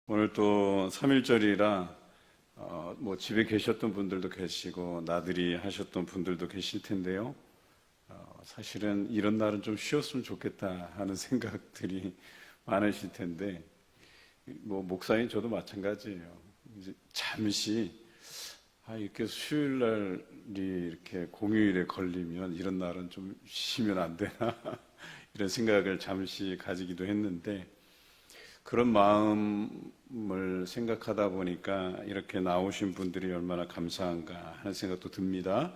오늘 또 3.1절이라 집에 계셨던 분들도 계시고 나들이 하셨던 분들도 계실 텐데요. 사실은 이런 날은 좀 쉬었으면 좋겠다 하는 생각들이 많으실 텐데, 목사님 저도 마찬가지예요. 이제 잠시 이렇게 수요일 날이 이렇게 공휴일에 걸리면 이런 날은 좀 쉬면 안 되나 이런 생각을 잠시 가지기도 했는데, 그런 마음을 생각하다 보니까 이렇게 나오신 분들이 얼마나 감사한가 하는 생각도 듭니다.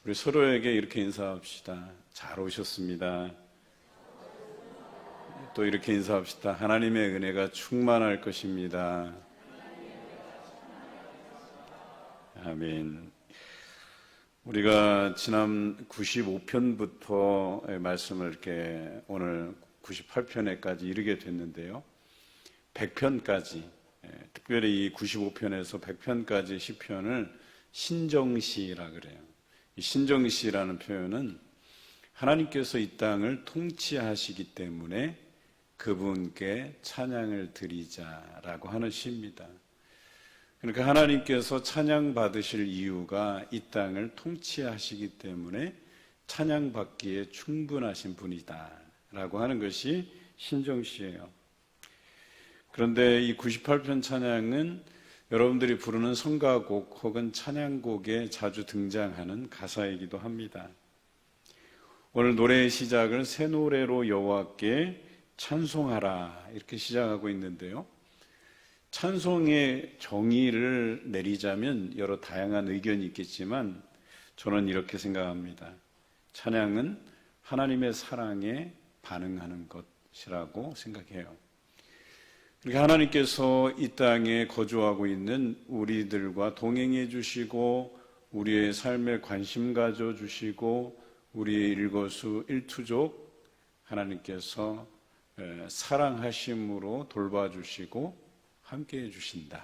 우리 서로에게 이렇게 인사합시다. 잘 오셨습니다. 또 이렇게 인사합시다. 하나님의 은혜가 충만할 것입니다. 아멘. 우리가 지난 95편부터 말씀을 이렇게 오늘 98편에까지 이르게 됐는데요. 100편까지, 특별히 이 95편에서 100편까지 시편을 신정시라 그래요. 이 신정시라는 표현은 하나님께서 이 땅을 통치하시기 때문에 그분께 찬양을 드리자라고 하는 시입니다. 그러니까 하나님께서 찬양 받으실 이유가 이 땅을 통치하시기 때문에 찬양받기에 충분하신 분이다라고 하는 것이 신정시예요. 그런데 이 98편 찬양은 여러분들이 부르는 성가곡 혹은 찬양곡에 자주 등장하는 가사이기도 합니다. 오늘 노래의 시작을 새 노래로 여호와께 찬송하라 이렇게 시작하고 있는데요. 찬송의 정의를 내리자면 여러 다양한 의견이 있겠지만 저는 이렇게 생각합니다. 찬양은 하나님의 사랑에 반응하는 것이라고 생각해요. 그러니까 하나님께서 이 땅에 거주하고 있는 우리들과 동행해 주시고 우리의 삶에 관심 가져 주시고 우리의 일거수 일투족 하나님께서 사랑하심으로 돌봐주시고 함께해 주신다.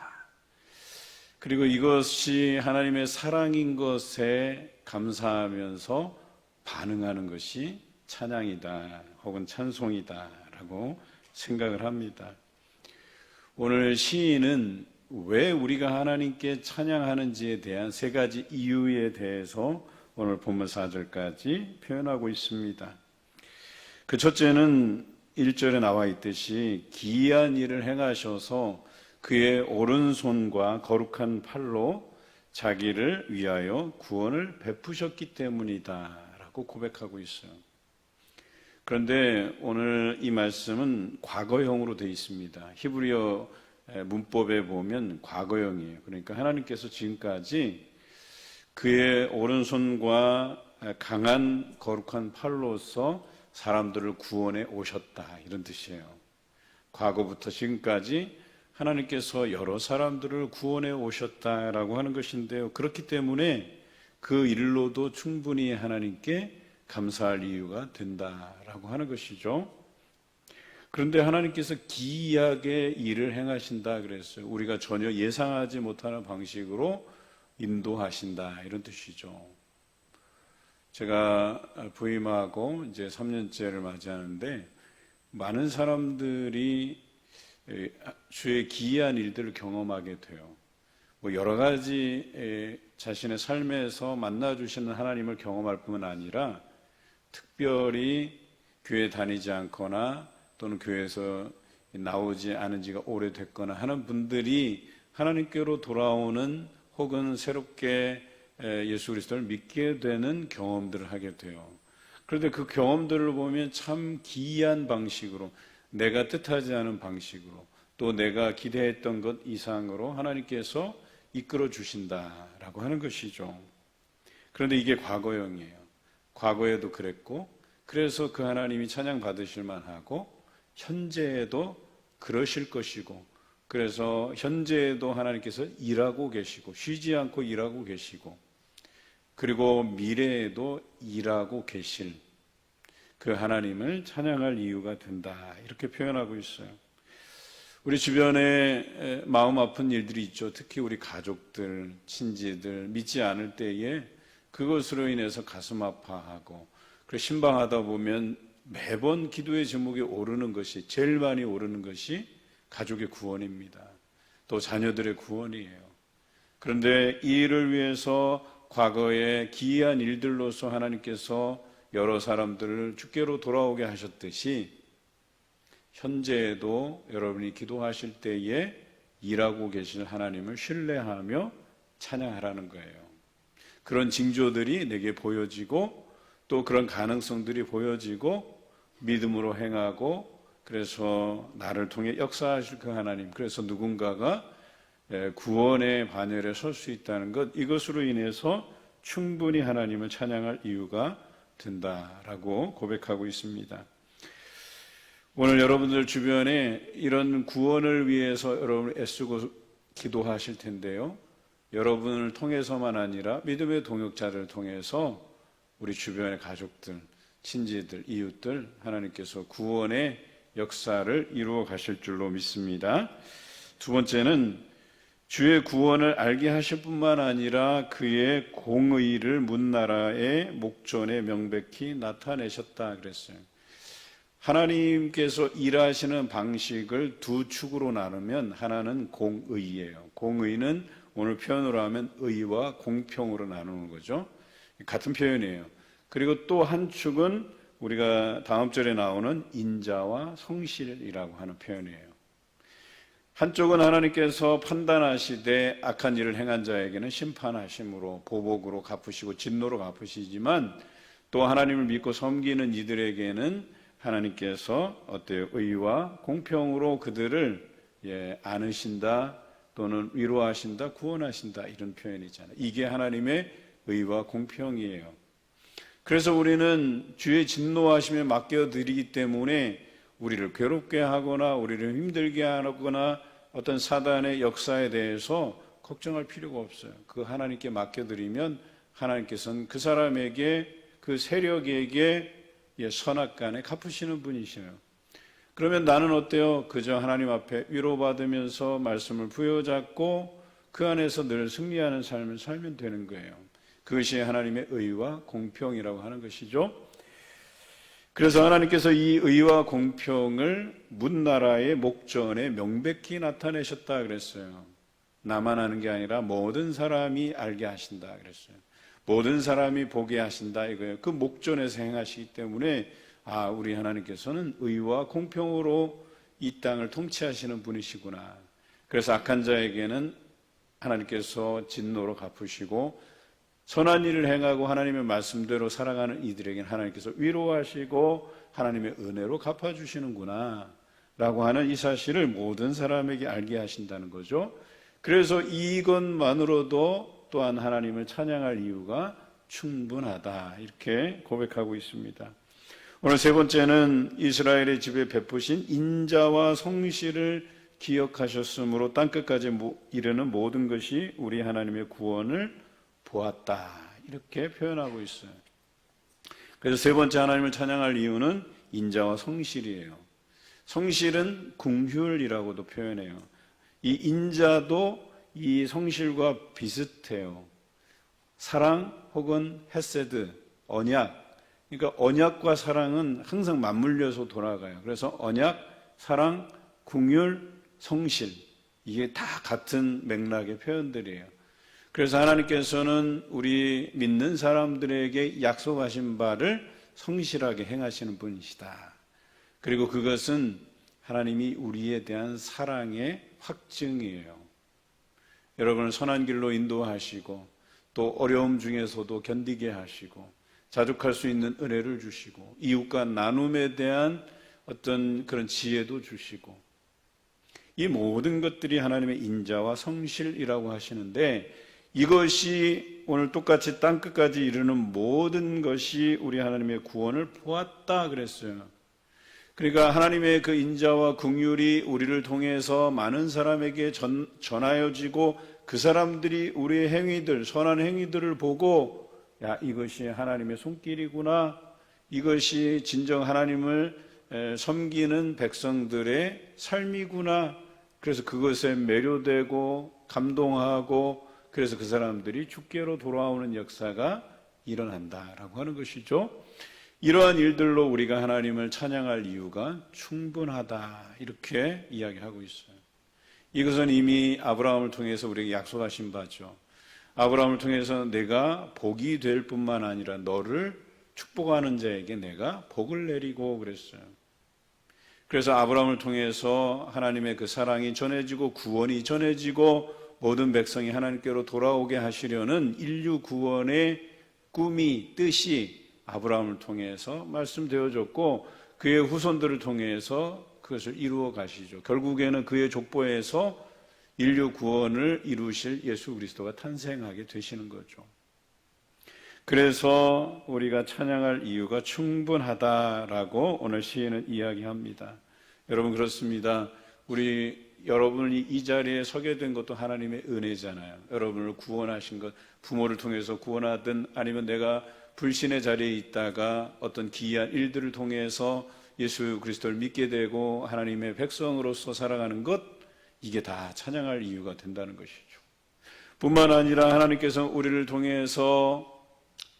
그리고 이것이 하나님의 사랑인 것에 감사하면서 반응하는 것이 찬양이다 혹은 찬송이다 라고 생각을 합니다. 오늘 시인은 왜 우리가 하나님께 찬양하는지에 대한 세 가지 이유에 대해서 오늘 본문 4절까지 표현하고 있습니다. 그 첫째는 1절에 나와 있듯이 기이한 일을 행하셔서 그의 오른손과 거룩한 팔로 자기를 위하여 구원을 베푸셨기 때문이다 라고 고백하고 있어요. 그런데 오늘 이 말씀은 과거형으로 되어 있습니다. 히브리어 문법에 보면 과거형이에요. 그러니까 하나님께서 지금까지 그의 오른손과 강한 거룩한 팔로서 사람들을 구원해 오셨다 이런 뜻이에요. 과거부터 지금까지 하나님께서 여러 사람들을 구원해 오셨다라고 하는 것인데요. 그렇기 때문에 그 일로도 충분히 하나님께 감사할 이유가 된다라고 하는 것이죠. 그런데 하나님께서 기이하게 일을 행하신다 그랬어요. 우리가 전혀 예상하지 못하는 방식으로 인도하신다 이런 뜻이죠. 제가 부임하고 이제 3년째를 맞이하는데 많은 사람들이 주의 기이한 일들을 경험하게 돼요. 여러 가지 자신의 삶에서 만나주시는 하나님을 경험할 뿐만 아니라 특별히 교회 다니지 않거나 또는 교회에서 나오지 않은 지가 오래됐거나 하는 분들이 하나님께로 돌아오는 혹은 새롭게 예수 그리스도를 믿게 되는 경험들을 하게 돼요. 그런데 그 경험들을 보면 참 기이한 방식으로 내가 뜻하지 않은 방식으로 또 내가 기대했던 것 이상으로 하나님께서 이끌어 주신다라고 하는 것이죠. 그런데 이게 과거형이에요. 과거에도 그랬고 그래서 그 하나님이 찬양 받으실 만하고 현재에도 그러실 것이고 그래서 현재에도 하나님께서 일하고 계시고 쉬지 않고 일하고 계시고 그리고 미래에도 일하고 계실 그 하나님을 찬양할 이유가 된다 이렇게 표현하고 있어요. 우리 주변에 마음 아픈 일들이 있죠. 특히 우리 가족들, 친지들 믿지 않을 때에 그것으로 인해서 가슴 아파하고 그리고 신방하다 보면 매번 기도의 제목에 오르는 것이 제일 많이 오르는 것이 가족의 구원입니다. 또 자녀들의 구원이에요. 그런데 이 일을 위해서 과거에 기이한 일들로서 하나님께서 여러 사람들을 주께로 돌아오게 하셨듯이 현재에도 여러분이 기도하실 때에 일하고 계실 하나님을 신뢰하며 찬양하라는 거예요. 그런 징조들이 내게 보여지고 또 그런 가능성들이 보여지고 믿음으로 행하고 그래서 나를 통해 역사하실 그 하나님, 그래서 누군가가 구원의 반열에 설 수 있다는 것, 이것으로 인해서 충분히 하나님을 찬양할 이유가 된다라고 고백하고 있습니다. 오늘 여러분들 주변에 이런 구원을 위해서 여러분 애쓰고 기도하실 텐데요, 여러분을 통해서만 아니라 믿음의 동역자들을 통해서 우리 주변의 가족들, 친지들, 이웃들 하나님께서 구원의 역사를 이루어 가실 줄로 믿습니다. 두 번째는 주의 구원을 알게 하실 뿐만 아니라 그의 공의를 문나라의 목전에 명백히 나타내셨다 그랬어요. 하나님께서 일하시는 방식을 두 축으로 나누면 하나는 공의예요. 공의는 오늘 표현으로 하면 의와 공평으로 나누는 거죠. 같은 표현이에요. 그리고 또 한 축은 우리가 다음 절에 나오는 인자와 성실이라고 하는 표현이에요. 한쪽은 하나님께서 판단하시되 악한 일을 행한 자에게는 심판하심으로 보복으로 갚으시고 진노로 갚으시지만 또 하나님을 믿고 섬기는 이들에게는 하나님께서 어때요? 의와 공평으로 그들을 안으신다 또는 위로하신다, 구원하신다, 이런 표현이잖아요. 이게 하나님의 의와 공평이에요. 그래서 우리는 주의 진노하심에 맡겨드리기 때문에 우리를 괴롭게 하거나 우리를 힘들게 하거나 어떤 사단의 역사에 대해서 걱정할 필요가 없어요. 그 하나님께 맡겨드리면 하나님께서는 그 사람에게, 그 세력에게 선악간에 갚으시는 분이셔요. 그러면 나는 어때요? 그저 하나님 앞에 위로받으면서 말씀을 부여잡고 그 안에서 늘 승리하는 삶을 살면 되는 거예요. 그것이 하나님의 의와 공평이라고 하는 것이죠. 그래서 하나님께서 이 의와 공평을 문나라의 목전에 명백히 나타내셨다 그랬어요. 나만 아는 게 아니라 모든 사람이 알게 하신다 그랬어요. 모든 사람이 보게 하신다 이거예요. 그 목전에서 행하시기 때문에 우리 하나님께서는 의와 공평으로 이 땅을 통치하시는 분이시구나. 그래서 악한 자에게는 하나님께서 진노로 갚으시고 선한 일을 행하고 하나님의 말씀대로 살아가는 이들에게는 하나님께서 위로하시고 하나님의 은혜로 갚아주시는구나 라고 하는 이 사실을 모든 사람에게 알게 하신다는 거죠. 그래서 이것만으로도 또한 하나님을 찬양할 이유가 충분하다 이렇게 고백하고 있습니다. 오늘 세 번째는 이스라엘의 집에 베푸신 인자와 성실을 기억하셨으므로 땅끝까지 이르는 모든 것이 우리 하나님의 구원을 보았다 이렇게 표현하고 있어요. 그래서 세 번째 하나님을 찬양할 이유는 인자와 성실이에요. 성실은 긍휼이라고도 표현해요. 이 인자도 이 성실과 비슷해요. 사랑 혹은 헤세드, 언약. 그러니까 언약과 사랑은 항상 맞물려서 돌아가요. 그래서 언약, 사랑, 긍휼, 성실, 이게 다 같은 맥락의 표현들이에요. 그래서 하나님께서는 우리 믿는 사람들에게 약속하신 바를 성실하게 행하시는 분이시다. 그리고 그것은 하나님이 우리에 대한 사랑의 확증이에요. 여러분을 선한 길로 인도하시고 또 어려움 중에서도 견디게 하시고 자족할 수 있는 은혜를 주시고 이웃과 나눔에 대한 어떤 그런 지혜도 주시고 이 모든 것들이 하나님의 인자와 성실이라고 하시는데 이것이 오늘 똑같이 땅끝까지 이르는 모든 것이 우리 하나님의 구원을 보았다 그랬어요. 그러니까 하나님의 그 인자와 긍휼이 우리를 통해서 많은 사람에게 전하여지고 그 사람들이 우리의 행위들, 선한 행위들을 보고 이것이 하나님의 손길이구나, 이것이 진정 하나님을 섬기는 백성들의 삶이구나. 그래서 그것에 매료되고 감동하고 그래서 그 사람들이 주께로 돌아오는 역사가 일어난다라고 하는 것이죠. 이러한 일들로 우리가 하나님을 찬양할 이유가 충분하다 이렇게 이야기하고 있어요. 이것은 이미 아브라함을 통해서 우리에게 약속하신 바죠. 아브라함을 통해서 내가 복이 될 뿐만 아니라 너를 축복하는 자에게 내가 복을 내리고 그랬어요. 그래서 아브라함을 통해서 하나님의 그 사랑이 전해지고 구원이 전해지고 모든 백성이 하나님께로 돌아오게 하시려는 인류 구원의 꿈이, 뜻이 아브라함을 통해서 말씀되어졌고 그의 후손들을 통해서 그것을 이루어 가시죠. 결국에는 그의 족보에서 인류 구원을 이루실 예수 그리스도가 탄생하게 되시는 거죠. 그래서 우리가 찬양할 이유가 충분하다라고 오늘 시인은 이야기합니다. 여러분 그렇습니다. 여러분이 이 자리에 서게 된 것도 하나님의 은혜잖아요. 여러분을 구원하신 것, 부모를 통해서 구원하든 아니면 내가 불신의 자리에 있다가 어떤 기이한 일들을 통해서 예수 그리스도를 믿게 되고 하나님의 백성으로서 살아가는 것, 이게 다 찬양할 이유가 된다는 것이죠. 뿐만 아니라 하나님께서 우리를 통해서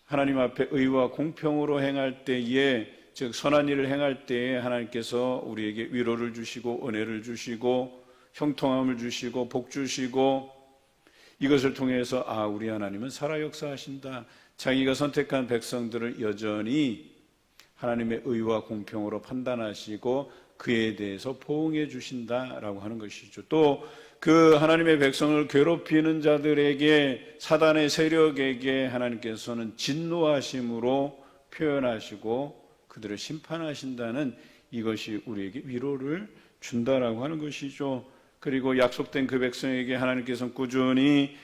하나님 앞에 의와 공평으로 행할 때에, 즉 선한 일을 행할 때에 하나님께서 우리에게 위로를 주시고 은혜를 주시고 형통함을 주시고 복 주시고, 이것을 통해서 우리 하나님은 살아 역사하신다. 자기가 선택한 백성들을 여전히 하나님의 의와 공평으로 판단하시고 그에 대해서 포옹해 주신다라고 하는 것이죠. 또 그 하나님의 백성을 괴롭히는 자들에게, 사단의 세력에게 하나님께서는 진노하심으로 표현하시고 그들을 심판하신다는, 이것이 우리에게 위로를 준다라고 하는 것이죠. 그리고 약속된 그 백성에게 하나님께서는 꾸준히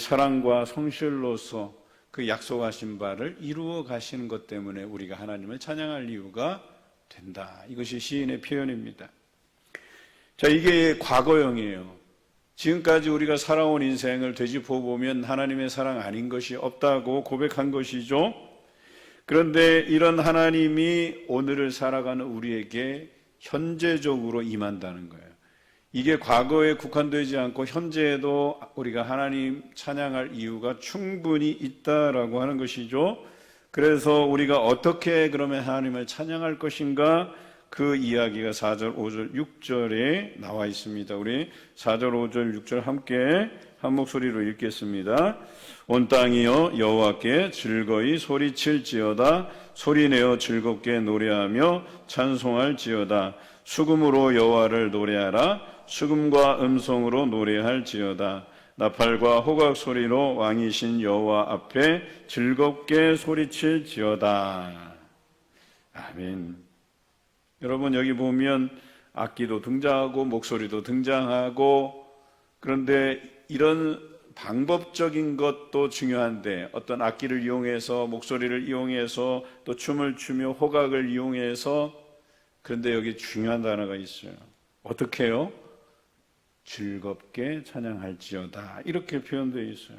사랑과 성실로서 그 약속하신 바를 이루어 가시는 것 때문에 우리가 하나님을 찬양할 이유가 된다. 이것이 시인의 표현입니다. 자, 이게 과거형이에요. 지금까지 우리가 살아온 인생을 되짚어 보면 하나님의 사랑 아닌 것이 없다고 고백한 것이죠. 그런데 이런 하나님이 오늘을 살아가는 우리에게 현재적으로 임한다는 거예요. 이게 과거에 국한되지 않고 현재에도 우리가 하나님 찬양할 이유가 충분히 있다라고 하는 것이죠. 그래서 우리가 어떻게 그러면 하나님을 찬양할 것인가, 그 이야기가 4절, 5절, 6절에 나와 있습니다. 우리 4절, 5절, 6절 함께 한 목소리로 읽겠습니다. 온 땅이여 여호와께 즐거이 소리칠지어다. 소리내어 즐겁게 노래하며 찬송할지어다. 수금으로 여호와를 노래하라. 수금과 음성으로 노래할지어다. 나팔과 호각 소리로 왕이신 여호와 앞에 즐겁게 소리칠지어다. 아멘. 여러분 여기 보면 악기도 등장하고 목소리도 등장하고, 그런데 이런 방법적인 것도 중요한데 어떤 악기를 이용해서, 목소리를 이용해서, 또 춤을 추며 호각을 이용해서, 그런데 여기 중요한 단어가 있어요. 어떻게 해요? 즐겁게 찬양할지어다, 이렇게 표현되어 있어요.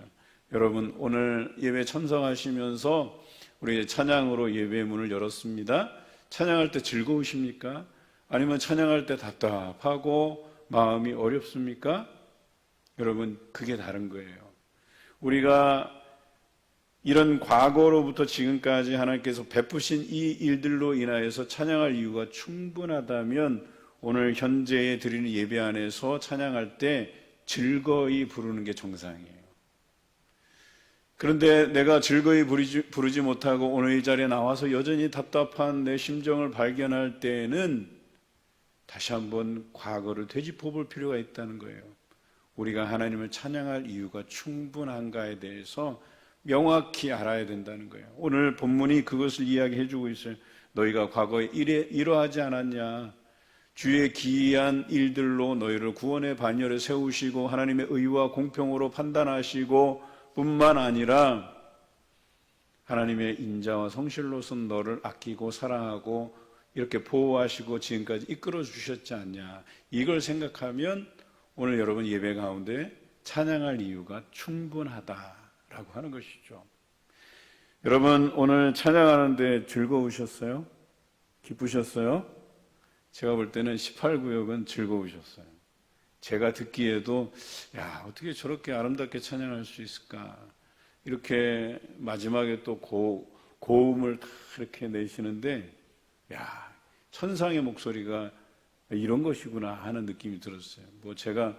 여러분 오늘 예배 참석하시면서 우리 찬양으로 예배 문을 열었습니다. 찬양할 때 즐거우십니까? 아니면 찬양할 때 답답하고 마음이 어렵습니까? 여러분 그게 다른 거예요. 우리가 이런 과거로부터 지금까지 하나님께서 베푸신 이 일들로 인하여서 찬양할 이유가 충분하다면 오늘 현재에 드리는 예배 안에서 찬양할 때 즐거이 부르는 게 정상이에요. 그런데 내가 즐거이 부르지 못하고 오늘 이 자리에 나와서 여전히 답답한 내 심정을 발견할 때에는 다시 한번 과거를 되짚어 볼 필요가 있다는 거예요. 우리가 하나님을 찬양할 이유가 충분한가에 대해서 명확히 알아야 된다는 거예요. 오늘 본문이 그것을 이야기해 주고 있어요. 너희가 과거에 이러하지 않았냐? 주의 기이한 일들로 너희를 구원의 반열에 세우시고 하나님의 의와 공평으로 판단하시고 뿐만 아니라 하나님의 인자와 성실로서 너를 아끼고 사랑하고 이렇게 보호하시고 지금까지 이끌어 주셨지 않냐. 이걸 생각하면 오늘 여러분 예배 가운데 찬양할 이유가 충분하다라고 하는 것이죠. 여러분 오늘 찬양하는데 즐거우셨어요? 기쁘셨어요? 제가 볼 때는 18구역은 즐거우셨어요. 제가 듣기에도 어떻게 저렇게 아름답게 찬양할 수 있을까, 이렇게 마지막에 또 고음을 다 이렇게 내시는데 천상의 목소리가 이런 것이구나 하는 느낌이 들었어요. 제가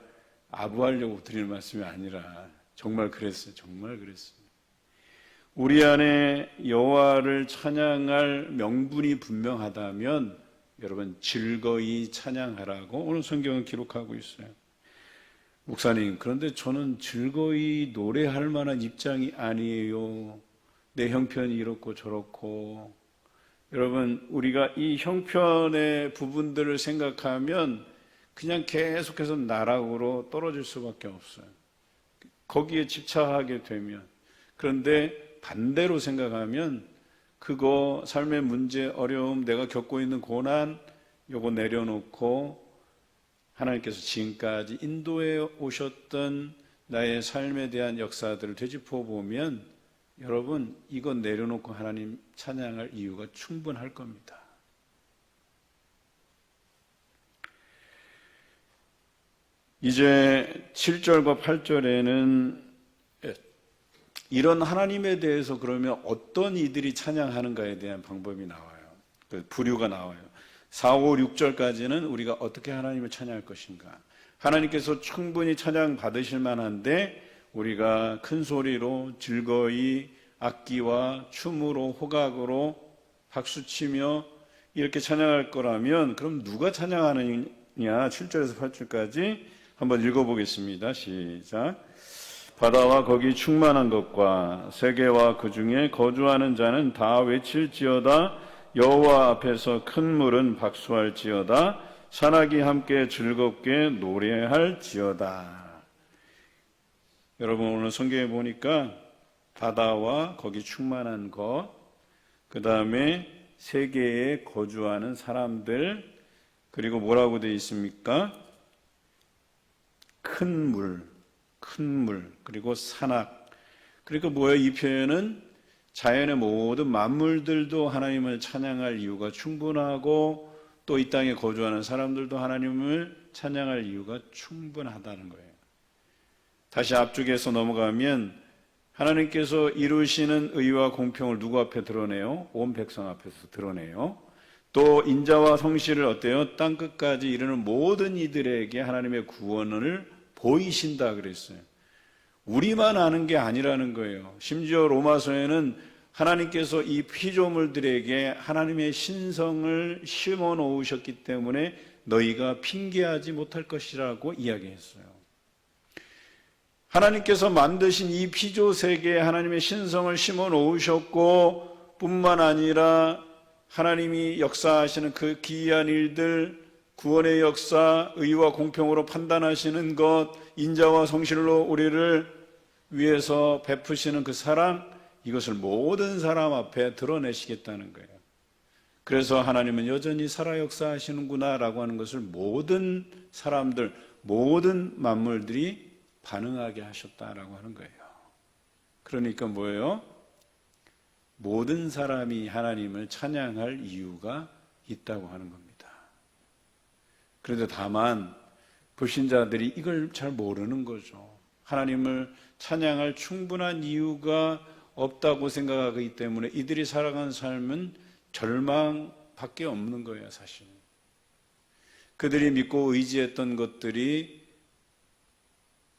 아부하려고 드리는 말씀이 아니라 정말 그랬어요. 정말 그랬어요. 우리 안에 여호와를 찬양할 명분이 분명하다면 여러분 즐거이 찬양하라고 오늘 성경은 기록하고 있어요. 목사님, 그런데 저는 즐거이 노래할 만한 입장이 아니에요. 내 형편이 이렇고 저렇고. 여러분, 우리가 이 형편의 부분들을 생각하면 그냥 계속해서 나락으로 떨어질 수밖에 없어요. 거기에 집착하게 되면. 그런데 반대로 생각하면 그거 삶의 문제, 어려움, 내가 겪고 있는 고난 요거 내려놓고 하나님께서 지금까지 인도해 오셨던 나의 삶에 대한 역사들을 되짚어 보면 여러분 이거 내려놓고 하나님 찬양할 이유가 충분할 겁니다. 이제 7절과 8절에는 이런 하나님에 대해서 그러면 어떤 이들이 찬양하는가에 대한 방법이 나와요. 그 부류가 나와요. 4, 5, 6절까지는 우리가 어떻게 하나님을 찬양할 것인가. 하나님께서 충분히 찬양 받으실 만한데 우리가 큰 소리로 즐거이 악기와 춤으로 호각으로 박수치며 이렇게 찬양할 거라면 그럼 누가 찬양하느냐. 7절에서 8절까지 한번 읽어보겠습니다. 시작. 바다와 거기 충만한 것과 세계와 그 중에 거주하는 자는 다 외칠지어다. 여호와 앞에서 큰 물은 박수할지어다. 산악이 함께 즐겁게 노래할지어다. 여러분 오늘 성경에 보니까 바다와 거기 충만한 것, 그 다음에 세계에 거주하는 사람들, 그리고 뭐라고 되어 있습니까? 큰 물, 그리고 산악. 그러니까 뭐예요? 이 표현은 자연의 모든 만물들도 하나님을 찬양할 이유가 충분하고 또 이 땅에 거주하는 사람들도 하나님을 찬양할 이유가 충분하다는 거예요. 다시 앞쪽에서 넘어가면 하나님께서 이루시는 의와 공평을 누구 앞에 드러내요? 온 백성 앞에서 드러내요. 또 인자와 성실을 어때요? 땅끝까지 이르는 모든 이들에게 하나님의 구원을 보이신다 그랬어요. 우리만 아는 게 아니라는 거예요. 심지어 로마서에는 하나님께서 이 피조물들에게 하나님의 신성을 심어 놓으셨기 때문에 너희가 핑계하지 못할 것이라고 이야기했어요. 하나님께서 만드신 이 피조 세계에 하나님의 신성을 심어 놓으셨고 뿐만 아니라 하나님이 역사하시는 그 기이한 일들, 구원의 역사, 의와 공평으로 판단하시는 것, 인자와 성실로 우리를 위해서 베푸시는 그 사랑, 이것을 모든 사람 앞에 드러내시겠다는 거예요. 그래서 하나님은 여전히 살아 역사하시는구나 라고 하는 것을 모든 사람들, 모든 만물들이 반응하게 하셨다라고 하는 거예요. 그러니까 뭐예요? 모든 사람이 하나님을 찬양할 이유가 있다고 하는 겁니다. 그런데 다만 불신자들이 이걸 잘 모르는 거죠. 하나님을 찬양할 충분한 이유가 없다고 생각하기 때문에 이들이 살아가는 삶은 절망밖에 없는 거예요, 사실. 그들이 믿고 의지했던 것들이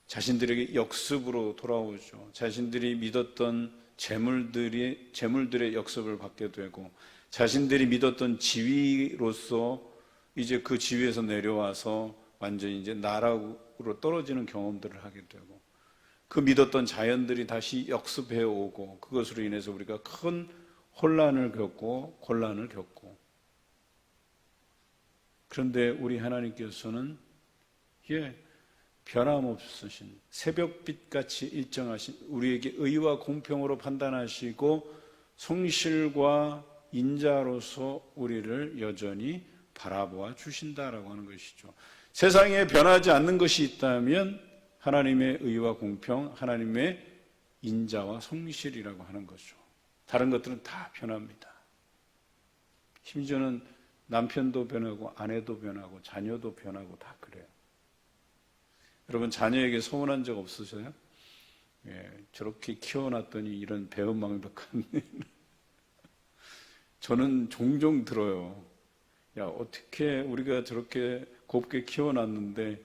자신들에게 역습으로 돌아오죠. 자신들이 믿었던 재물들의 역습을 받게 되고 자신들이 믿었던 지위로서 이제 그 지위에서 내려와서 완전히 이제 나락으로 떨어지는 경험들을 하게 되고 그 믿었던 자연들이 다시 역습해 오고 그것으로 인해서 우리가 큰 혼란을 겪고 곤란을 겪고 그런데 우리 하나님께서는 변함없으신 새벽빛같이 일정하신 우리에게 의와 공평으로 판단하시고 성실과 인자로서 우리를 여전히 바라보아 주신다라고 하는 것이죠. 세상에 변하지 않는 것이 있다면 하나님의 의와 공평, 하나님의 인자와 성실이라고 하는 거죠. 다른 것들은 다 변합니다. 심지어는 남편도 변하고 아내도 변하고 자녀도 변하고 다 그래요. 여러분 자녀에게 소문한 적 없으세요? 저렇게 키워놨더니 이런 배은망덕한 저는 종종 들어요. 야, 어떻게 우리가 저렇게 곱게 키워놨는데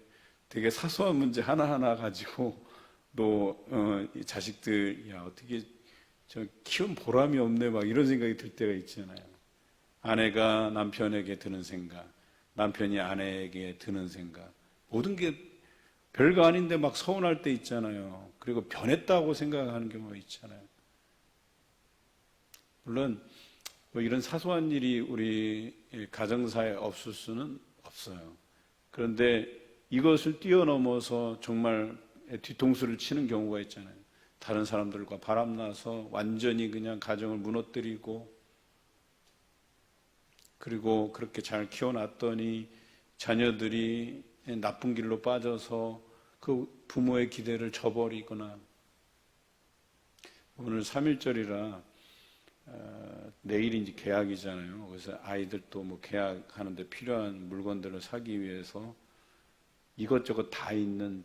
되게 사소한 문제 하나하나 가지고 또 이 자식들 야 어떻게 저 키운 보람이 없네 막 이런 생각이 들 때가 있잖아요. 아내가 남편에게 드는 생각, 남편이 아내에게 드는 생각, 모든 게 별거 아닌데 막 서운할 때 있잖아요. 그리고 변했다고 생각하는 경우가 있잖아요. 물론 뭐 이런 사소한 일이 우리 가정사에 없을 수는 없어요. 그런데 이것을 뛰어넘어서 정말 뒤통수를 치는 경우가 있잖아요. 다른 사람들과 바람나서 완전히 그냥 가정을 무너뜨리고, 그리고 그렇게 잘 키워놨더니 자녀들이 나쁜 길로 빠져서 그 부모의 기대를 저버리거나. 오늘 3.1절이라 내일이 이제 개학이잖아요. 그래서 아이들도 뭐 개학하는데 필요한 물건들을 사기 위해서 이것저것 다 있는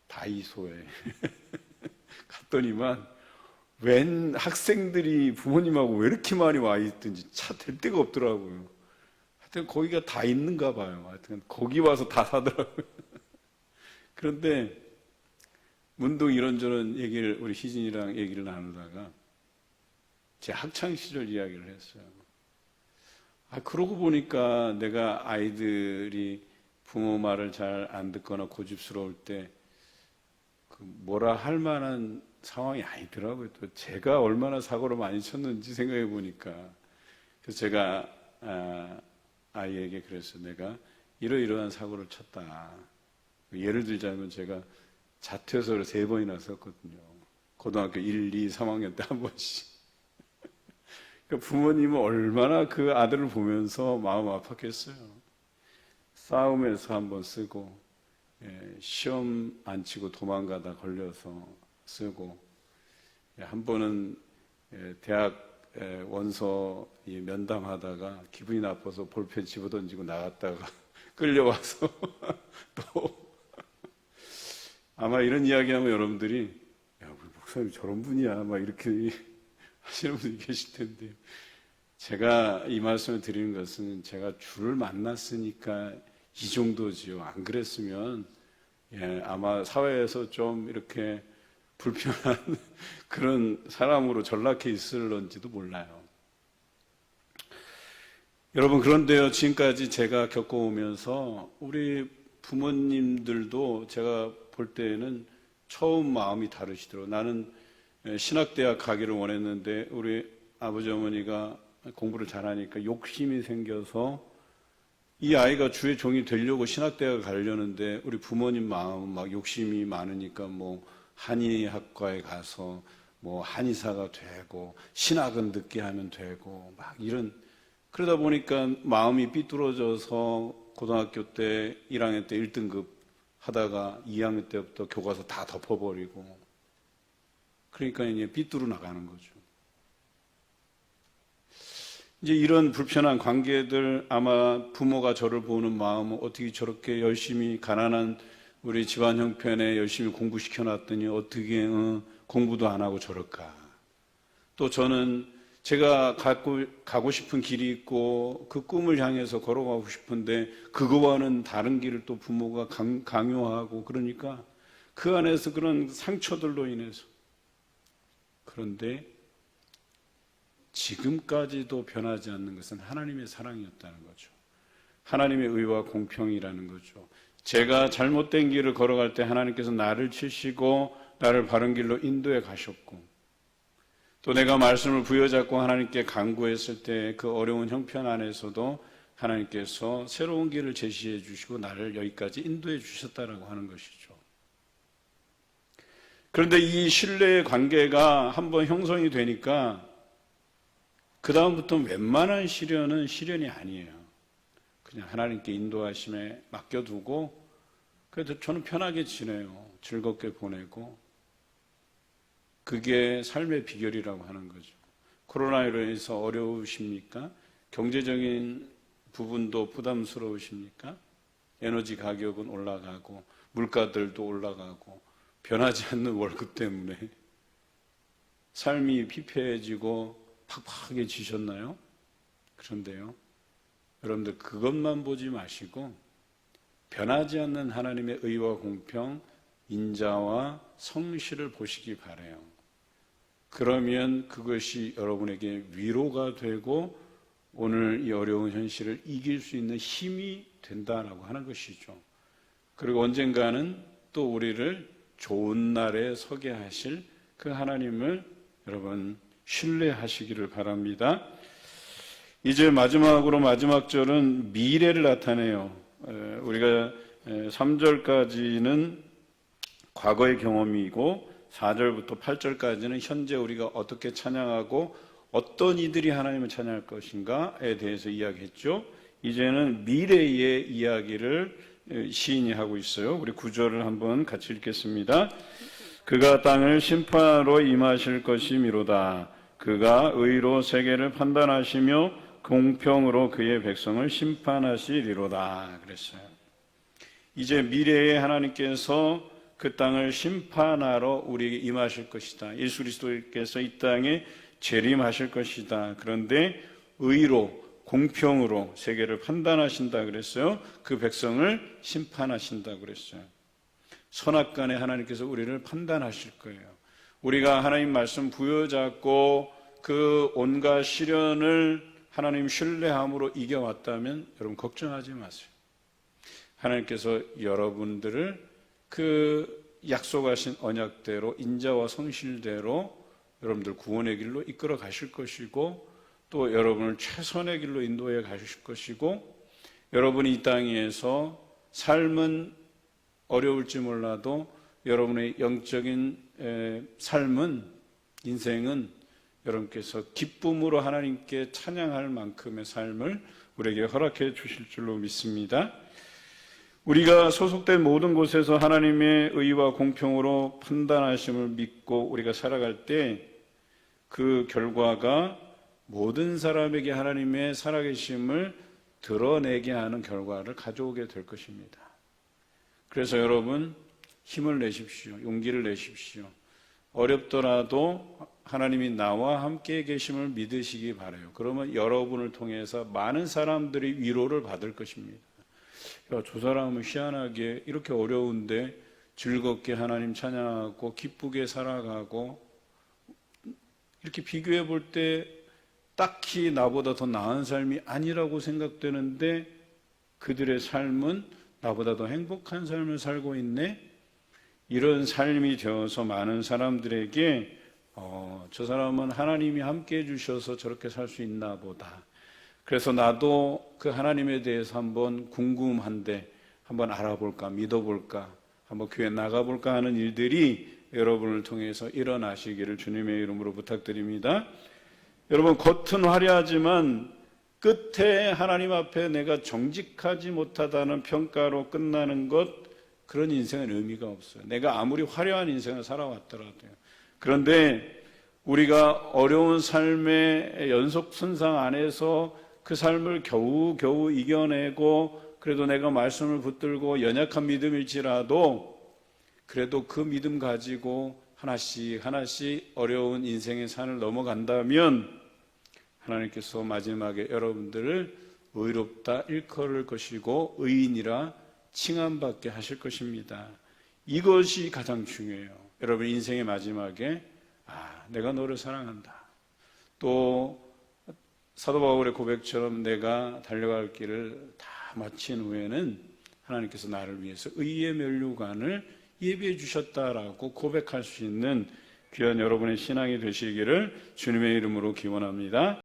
다이소에 갔더니만 웬 학생들이 부모님하고 왜 이렇게 많이 와 있든지 차 댈 데가 없더라고요. 하여튼 거기가 다 있는가 봐요. 하여튼 거기 와서 다 사더라고요. 그런데 문득 이런저런 얘기를 우리 희진이랑 얘기를 나누다가 제 학창 시절 이야기를 했어요. 그러고 보니까 내가 아이들이 부모 말을 잘 안 듣거나 고집스러울 때 뭐라 할 만한 상황이 아니더라고요. 또 제가 얼마나 사고를 많이 쳤는지 생각해 보니까. 그래서 제가 아이에게 그랬어요. 내가 이러이러한 사고를 쳤다. 예를 들자면 제가 자퇴서를 3번이나 썼거든요. 고등학교 1, 2, 3학년 때 한 번씩. 그러니까 부모님은 얼마나 그 아들을 보면서 마음 아팠겠어요. 싸움에서 한 번 쓰고, 시험 안 치고 도망가다 걸려서 쓰고, 한 번은 대학 원서 면담하다가 기분이 나빠서 볼펜 집어던지고 나갔다가 끌려와서 또 아마 이런 이야기하면 여러분들이 야 우리 목사님 저런 분이야 막 이렇게 하시는 분이 계실 텐데, 제가 이 말씀을 드리는 것은 제가 주를 만났으니까 이 정도지요. 안 그랬으면 아마 사회에서 좀 이렇게 불편한 그런 사람으로 전락해 있을런지도 몰라요. 여러분, 그런데요, 지금까지 제가 겪어오면서 우리 부모님들도 제가 볼 때에는 처음 마음이 다르시더라고요. 나는 신학대학 가기를 원했는데 우리 아버지 어머니가 공부를 잘하니까 욕심이 생겨서 이 아이가 주의 종이 되려고 신학대학을 가려는데 우리 부모님 마음은 막 욕심이 많으니까 뭐 한의학과에 가서 뭐 한의사가 되고 신학은 늦게 하면 되고 막 이런, 그러다 보니까 마음이 삐뚤어져서 고등학교 때 1학년 때 1등급 하다가 2학년 때부터 교과서 다 덮어버리고, 그러니까 이제 삐뚤어 나가는 거죠. 이제 이런 불편한 관계들, 아마 부모가 저를 보는 마음은 어떻게 저렇게 열심히 가난한 우리 집안 형편에 열심히 공부시켜 놨더니 어떻게 공부도 안 하고 저럴까. 또 저는 제가 가고 싶은 길이 있고 그 꿈을 향해서 걸어가고 싶은데 그거와는 다른 길을 또 부모가 강요하고, 그러니까 그 안에서 그런 상처들로 인해서. 그런데 지금까지도 변하지 않는 것은 하나님의 사랑이었다는 거죠. 하나님의 의와 공평이라는 거죠. 제가 잘못된 길을 걸어갈 때 하나님께서 나를 치시고 나를 바른 길로 인도해 가셨고, 또 내가 말씀을 부여잡고 하나님께 간구했을 때 그 어려운 형편 안에서도 하나님께서 새로운 길을 제시해 주시고 나를 여기까지 인도해 주셨다라고 하는 것이죠. 그런데 이 신뢰의 관계가 한번 형성이 되니까 그 다음부터 웬만한 시련은 시련이 아니에요. 그냥 하나님께 인도하심에 맡겨두고 그래도 저는 편하게 지내요. 즐겁게 보내고. 그게 삶의 비결이라고 하는 거죠. 코로나로 인해서 어려우십니까? 경제적인 부분도 부담스러우십니까? 에너지 가격은 올라가고 물가들도 올라가고 변하지 않는 월급 때문에 삶이 피폐해지고 팍팍해지셨나요? 그런데요, 여러분들 그것만 보지 마시고 변하지 않는 하나님의 의와 공평, 인자와 성실을 보시기 바라요. 그러면 그것이 여러분에게 위로가 되고 오늘 이 어려운 현실을 이길 수 있는 힘이 된다라고 하는 것이죠. 그리고 언젠가는 또 우리를 좋은 날에 서게 하실 그 하나님을 여러분 신뢰하시기를 바랍니다. 이제 마지막으로 마지막 절은 미래를 나타내요. 우리가 3절까지는 과거의 경험이고 4절부터 8절까지는 현재 우리가 어떻게 찬양하고 어떤 이들이 하나님을 찬양할 것인가에 대해서 이야기했죠. 이제는 미래의 이야기를 시인이 하고 있어요. 우리 9절을 한번 같이 읽겠습니다. 그가 땅을 심판으로 임하실 것이미로다. 그가 의로 세계를 판단하시며 공평으로 그의 백성을 심판하시리로다. 그랬어요. 이제 미래에 하나님께서 그 땅을 심판하러 우리에게 임하실 것이다. 예수 그리스도께서 이 땅에 재림하실 것이다. 그런데 의로 공평으로 세계를 판단하신다 그랬어요. 그 백성을 심판하신다 그랬어요. 선악간에 하나님께서 우리를 판단하실 거예요. 우리가 하나님 말씀 부여잡고 그 온갖 시련을 하나님 신뢰함으로 이겨왔다면 여러분 걱정하지 마세요. 하나님께서 여러분들을 그 약속하신 언약대로 인자와 성실대로 여러분들 구원의 길로 이끌어 가실 것이고 또 여러분을 최선의 길로 인도해 가실 것이고 여러분이 이 땅에서 삶은 어려울지 몰라도 여러분의 영적인 삶은 인생은 여러분께서 기쁨으로 하나님께 찬양할 만큼의 삶을 우리에게 허락해 주실 줄로 믿습니다. 우리가 소속된 모든 곳에서 하나님의 의와 공평으로 판단하심을 믿고 우리가 살아갈 때 그 결과가 모든 사람에게 하나님의 살아계심을 드러내게 하는 결과를 가져오게 될 것입니다. 그래서 여러분 힘을 내십시오. 용기를 내십시오. 어렵더라도 하나님이 나와 함께 계심을 믿으시기 바라요. 그러면 여러분을 통해서 많은 사람들이 위로를 받을 것입니다. 야, 저 사람은 희한하게 이렇게 어려운데 즐겁게 하나님 찬양하고 기쁘게 살아가고 이렇게 비교해 볼 때 딱히 나보다 더 나은 삶이 아니라고 생각되는데 그들의 삶은 나보다 더 행복한 삶을 살고 있네. 이런 삶이 되어서 많은 사람들에게 저 사람은 하나님이 함께 해주셔서 저렇게 살 수 있나 보다. 그래서 나도 그 하나님에 대해서 한번 궁금한데 한번 알아볼까, 믿어볼까, 한번 교회 나가볼까 하는 일들이 여러분을 통해서 일어나시기를 주님의 이름으로 부탁드립니다. 여러분 겉은 화려하지만 끝에 하나님 앞에 내가 정직하지 못하다는 평가로 끝나는 것, 그런 인생은 의미가 없어요. 내가 아무리 화려한 인생을 살아왔더라도요. 그런데 우리가 어려운 삶의 연속선상 안에서 그 삶을 겨우겨우 이겨내고 그래도 내가 말씀을 붙들고 연약한 믿음일지라도 그래도 그 믿음 가지고 하나씩 하나씩 어려운 인생의 산을 넘어간다면 하나님께서 마지막에 여러분들을 의롭다 일컬을 것이고 의인이라 칭함받게 하실 것입니다. 이것이 가장 중요해요. 여러분 인생의 마지막에 내가 너를 사랑한다. 또 사도 바울의 고백처럼 내가 달려갈 길을 다 마친 후에는 하나님께서 나를 위해서 의의 면류관을 예비해 주셨다라고 고백할 수 있는 귀한 여러분의 신앙이 되시기를 주님의 이름으로 기원합니다.